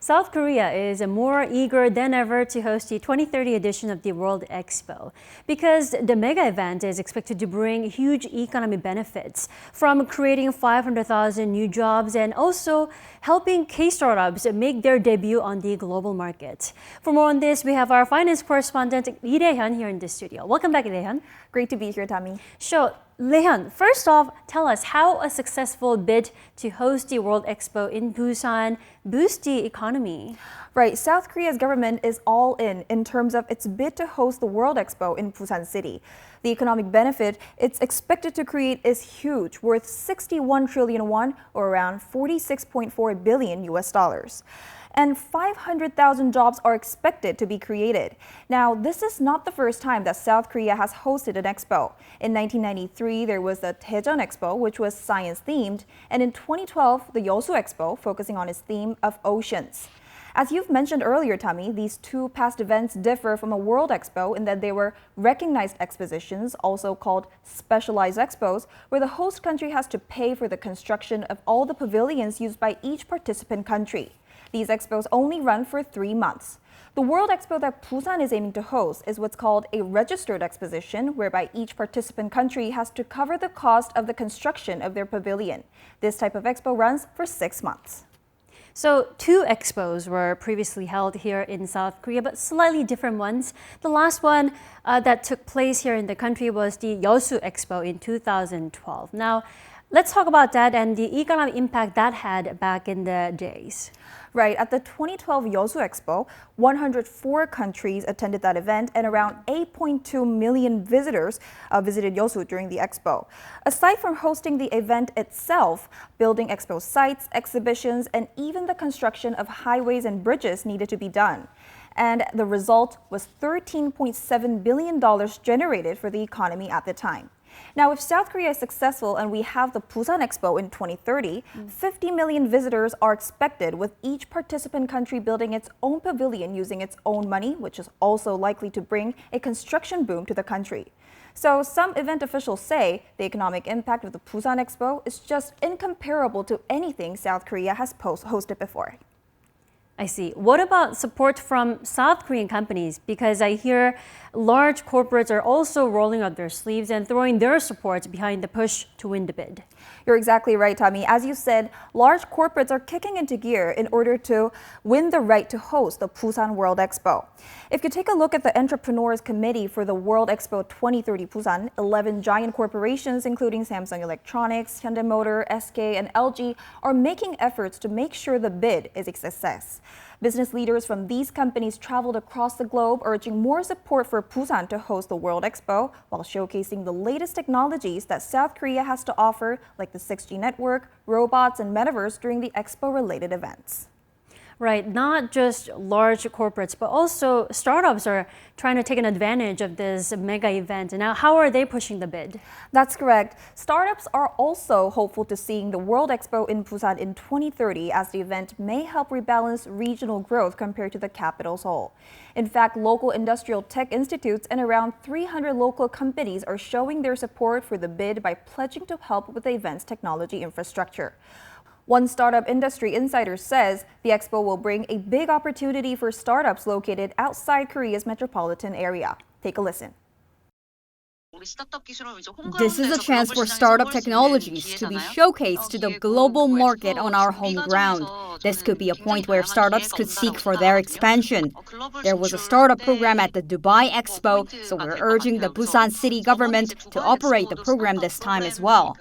South Korea is more eager than ever to host the 2030 edition of the World Expo because the mega event is expected to bring huge economic benefits from creating 500,000 new jobs and also helping K-startups make their debut on the global market. For more on this, we have our finance correspondent Lee Rae-hyun here in the studio. Welcome back, Lee Rae-hyun. Great to be here, Dami. So, Lee Rae-hyun, first off, tell us how a successful bid to host the World Expo in Busan boosts the economy. Right, South Korea's government is all in terms of its bid to host the World Expo in Busan City. The economic benefit it's expected to create is huge, worth 61 trillion won, or around 46.4 billion US dollars. And 500,000 jobs are expected to be created. Now, this is not the first time that South Korea has hosted an expo. In 1993, there was the Daejeon Expo, which was science-themed, and in 2012, the Yeosu Expo, focusing on its theme of oceans. As you've mentioned earlier, Dami, these two past events differ from a World Expo in that they were recognized expositions, also called specialized expos, where the host country has to pay for the construction of all the pavilions used by each participant country. These expos only run for 3 months. The World Expo that Busan is aiming to host is what's called a registered exposition, whereby each participant country has to cover the cost of the construction of their pavilion. This type of expo runs for 6 months. So 2 expos were previously held here in South Korea, but slightly different ones. The last one that took place here in the country was the Yeosu Expo in 2012. Now, let's talk about that and the economic impact that had back in the days. Right, at the 2012 Yeosu Expo, 104 countries attended that event and around 8.2 million visitors visited Yeosu during the expo. Aside from hosting the event itself, building expo sites, exhibitions, and even the construction of highways and bridges needed to be done. And the result was $13.7 billion generated for the economy at the time. Now, if South Korea is successful and we have the Busan Expo in 2030, 50 million visitors are expected, with each participant country building its own pavilion using its own money, which is also likely to bring a construction boom to the country. So some event officials say the economic impact of the Busan Expo is just incomparable to anything South Korea has hosted before. I see. What about support from South Korean companies? Because I hear large corporates are also rolling up their sleeves and throwing their support behind the push to win the bid. You're exactly right, Dami. As you said, large corporates are kicking into gear in order to win the right to host the Busan World Expo. If you take a look at the Entrepreneurs Committee for the World Expo 2030 Busan, 11 giant corporations, including Samsung Electronics, Hyundai Motor, SK, and LG, are making efforts to make sure the bid is a success. Business leaders from these companies traveled across the globe, urging more support for Busan to host the World Expo, while showcasing the latest technologies that South Korea has to offer, like the 6G network, robots, and metaverse during the expo-related events. Right, not just large corporates, but also startups are trying to take an advantage of this mega event. Now, how are they pushing the bid? That's correct. Startups are also hopeful to seeing the World Expo in Busan in 2030, as the event may help rebalance regional growth compared to the capital's whole. In fact, local industrial tech institutes and around 300 local companies are showing their support for the bid by pledging to help with the event's technology infrastructure. One startup industry insider says the expo will bring a big opportunity for startups located outside Korea's metropolitan area. Take a listen. This is a chance for startup technologies to be showcased to the global market on our home ground. This could be a point where startups could seek for their expansion. There was a startup program at the Dubai Expo, so we're urging the Busan City government to operate the program this time as well.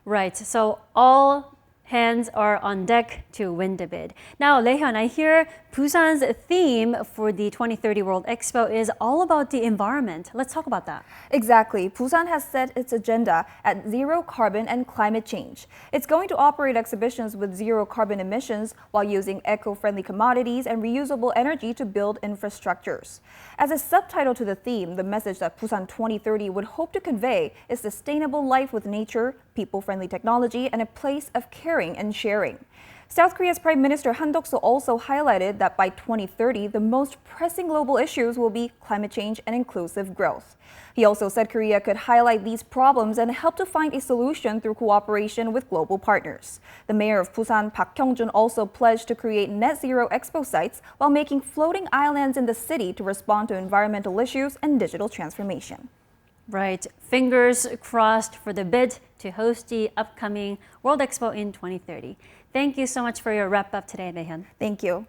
Right, so all hands are on deck to win the bid. Now, Rae-hyun, I hear Busan's theme for the 2030 World Expo is all about the environment. Let's talk about that. Exactly. Busan has set its agenda at zero carbon and climate change. It's going to operate exhibitions with zero carbon emissions while using eco-friendly commodities and reusable energy to build infrastructures. As a subtitle to the theme, the message that Busan 2030 would hope to convey is sustainable life with nature, people-friendly technology, and a place of caring and sharing. South Korea's Prime Minister Han Duck-soo also highlighted that by 2030, the most pressing global issues will be climate change and inclusive growth. He also said Korea could highlight these problems and help to find a solution through cooperation with global partners. The mayor of Busan, Park Kyung-jun, also pledged to create net zero expo sites while making floating islands in the city to respond to environmental issues and digital transformation. Right. Fingers crossed for the bid to host the upcoming World Expo in 2030. Thank you so much for your wrap-up today, Rae-hyun. Thank you.